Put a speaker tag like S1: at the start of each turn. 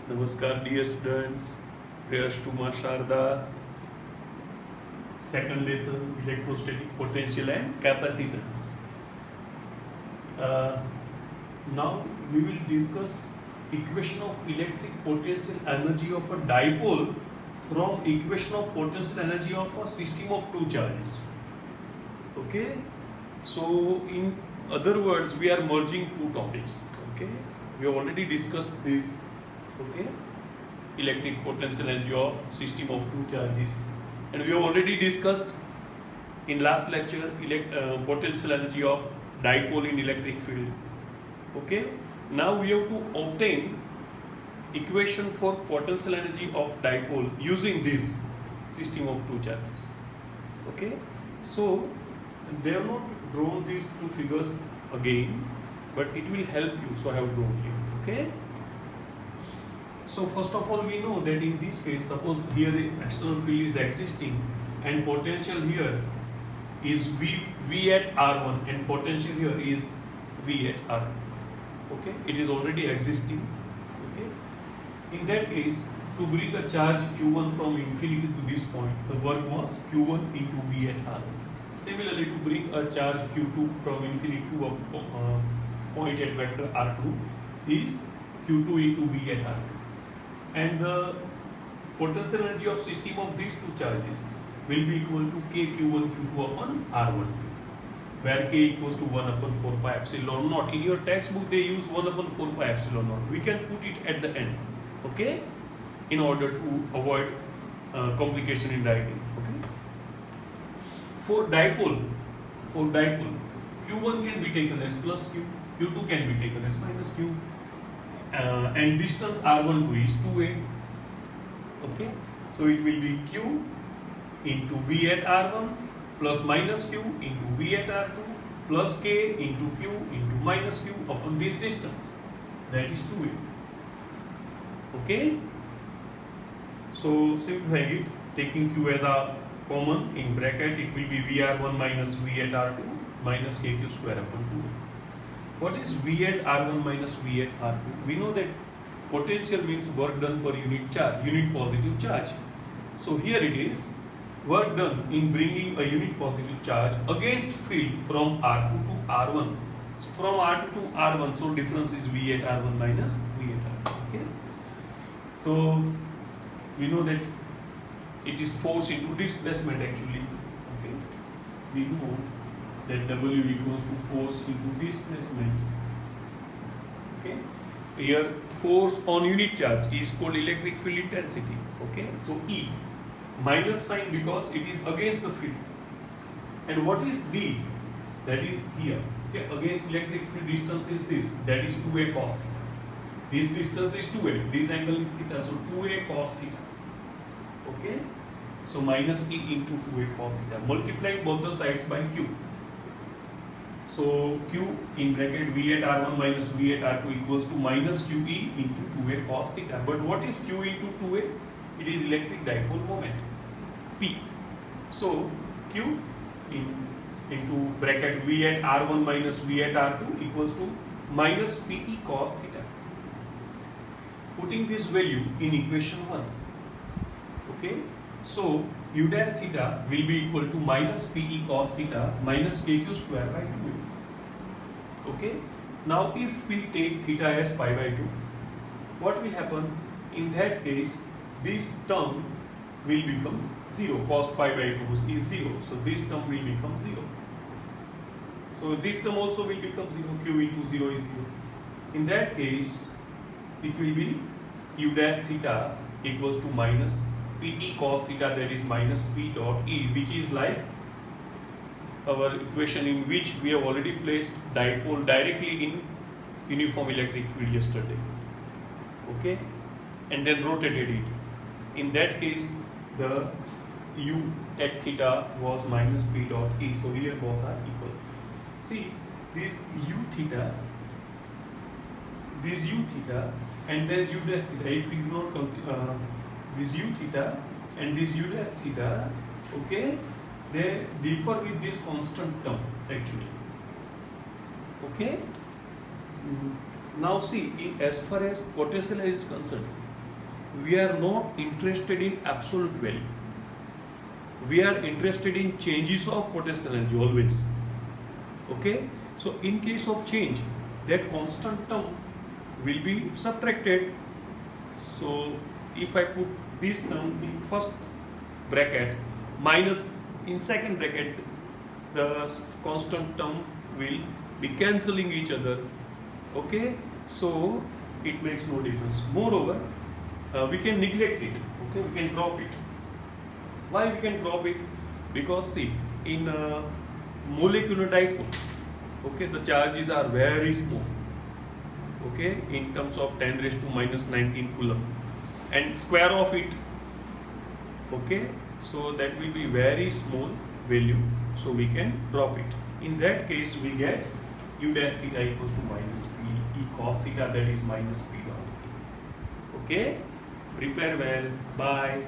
S1: Namaskar dear students, prayers to Ma Sharda. Second lesson, electrostatic potential and capacitance. Uh, Now we will discuss equation of electric potential energy of a dipole from equation of potential energy of a system of two charges. Okay, so in other words, we are merging two topics. Okay, we have already discussed this. Okay, electric potential energy of system of two charges, and we have already discussed in last lecture potential energy of dipole in electric field. Okay, now we have to obtain equation for potential energy of dipole using this system of two charges. Okay, so they have not drawn these two figures again, but it will help you, so I have drawn here. Okay, so first of all, we know that in this case, suppose here the external field is existing and potential here is V at R1 and potential here is V at R2. Okay, it is already existing. Okay, in that case, to bring a charge Q1 from infinity to this point, the work was Q1 into V at R1. Similarly, to bring a charge Q2 from infinity to a point at vector R2 is Q2 into V at R2. And the potential energy of system of these two charges will be equal to KQ1 Q2 upon R12, where K equals to 1 upon 4 pi epsilon naught. In your textbook they use 1 upon 4 pi epsilon naught. We can put it at the end, okay, in order to avoid complication in writing. Okay. For dipole, Q1 can be taken as plus Q, Q2 can be taken as minus Q, and distance R12 is 2a. Okay, so it will be Q into V at R1 plus minus Q into V at R2 plus K into Q into minus Q upon this distance, that is 2a. Okay, so simplifying it, taking Q as a common in bracket, it will be VR1 minus V at R2 minus KQ square upon 2a. What is V at R1 minus V at R2? We know that potential means work done per unit charge, unit positive charge. So here it is, work done in bringing a unit positive charge against field from R2 to R1. So from R2 to R1, so difference is V at R1 minus V at R2. Okay. So we know that it is force into displacement actually. Okay. We know that W equals to force into displacement. Okay. Here force on unit charge is called electric field intensity. Okay. So E, minus sign because it is against the field. And what is D? That is here. Okay. Against electric field distance is this. That is 2a cos theta. This distance is 2a. This angle is theta. So 2a cos theta. Okay. So minus E into 2a cos theta. Multiplying both the sides by Q. So Q in bracket V at R1 minus V at R2 equals to minus QE into 2a cos theta. But what is Q into 2a? It is electric dipole moment, P. So Q into bracket V at R1 minus V at R2 equals to minus PE cos theta. Putting this value in equation 1. Okay. So U dash theta will be equal to minus PE cos theta minus KQ square by 2a. Okay. Now if we take theta as pi by 2, what will happen? In that case, this term will become 0. Cos pi by 2 is 0. So this term will become 0. So this term also will become 0. Q into 0 is 0. In that case, it will be U dash theta equals to minus PE cos theta, that is minus P dot E, which is like our equation in which we have already placed dipole directly in uniform electric field yesterday. Okay, and then rotated it. In that case, the U at theta was minus P dot E. So here both are equal. See, this U theta and there's U dash theta. If we do not consider this U theta and this U dash theta, okay, they differ with this constant term actually. Okay. Now see, as far as potential is concerned, we are not interested in absolute value. We are interested in changes of potential energy always. Okay, so in case of change, that constant term will be subtracted. So if I put this term in first bracket minus in second bracket, the constant term will be cancelling each other. Okay, so it makes no difference. Moreover, we can neglect it. Okay, we can drop it. Why we can drop it? Because see, in molecular dipole, okay, the charges are very small. Okay, in terms of 10 raised to minus 19 coulomb, and square of it. Okay, so that will be very small value. So we can drop it. In that case, we get u dash theta equals to minus p e cos theta, that is minus p dot. Okay, prepare well. Bye.